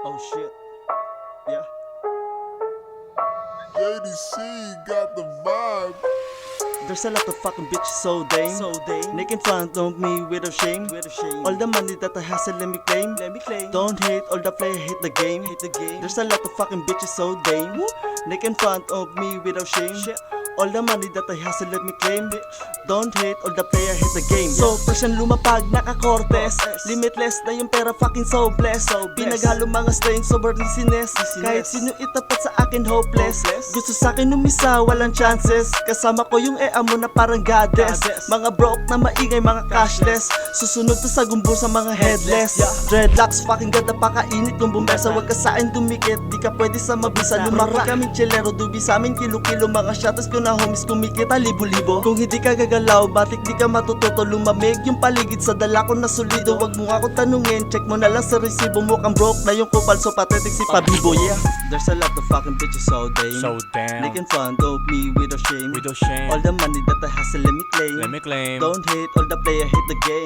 Oh shit. Yeah. JDC got the vibe. There's a lot of fucking bitches so dame. Making fun of me without shame. All the money that I hustle, let me claim. Don't hate all the play, hate the game. There's a lot of fucking bitches so dame. Making fun of me without shame. All the money that I hustle, let me claim. Don't hate all the player, hate the game. So fresh and lumapag, naka-cortes. Limitless na yung pera, fucking so blessed. Pinaghalo mga strains, sobrang dizziness. Kahit sino itapat sa akin, hopeless. Gusto sa akin umisa, walang chances. Kasama ko yung mo na parang goddess. Mga broke na maingay, mga cashless. Susunod to sa gumbong sa mga headless. Dreadlocks, fucking ganda, pakainit yung bumbesa. Huwag ka sa akin dumikit, di ka pwede sa mabisa. Lumara kaming chilero, dubi sa amin kilo-kilo. Mga shotters ko na homies, kumikita libo-libo. Kung hindi ka gagalaw, batik di ka matututo. Lumamig yung paligid sa dala ko na solido. Huwag mo ako tanungin, check mo na lang sa resibo. Mukhang broke na yung kupal, so pathetic si Pabibo. Yeah, there's a lot of fucking bitches so damn. Making fun of me without shame. All the money that I hustle, let me claim. Don't hate all the player, hate the game.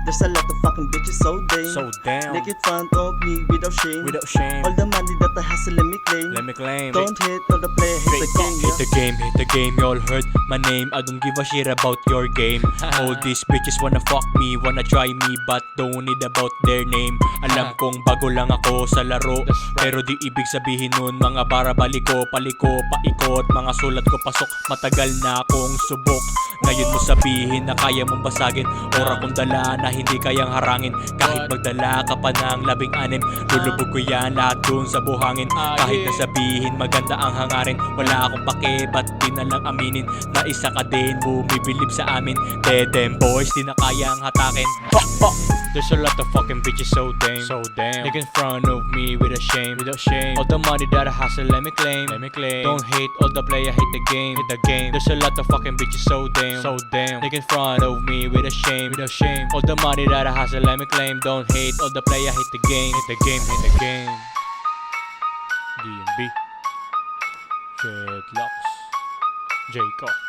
There's a lot of fucking bitches so damn. Making fun of me without shame. All the money that I hustle, let me claim. Don't hate all the player, hate the game. Hate the game, y'all heard my name. I don't give a shit about your game. All these bitches wanna fuck me, wanna try me, but don't need about their name. Alam kong bago lang ako sa laro, pero di ibig sabihin nun mga paliko, paikot. Mga sulat ko pasok, matagal na akong subok. Ngayon mo sabihin na kaya mong basagin, ora kong dala na hindi kayang harangin. Kahit magdala ka pa ng 16, lulubog ko yan lahat dun sa buhangin. Kahit na sabihin maganda ang hangarin, wala akong pake, ba't di na lang aminin na isa ka din bumibilib sa amin. Them boys di na kayang hatakin. There's a lot of fucking bitches so damn. They in front of me with a shame. All the money that I hustle, let me claim. Don't hate all the player, hate the game. There's a lot of fucking bitches so damn. They in front of me with a shame. All the money that I hustle, let me claim. Don't hate all the player, hate the game. DNB, Dreadlocks, Jacob.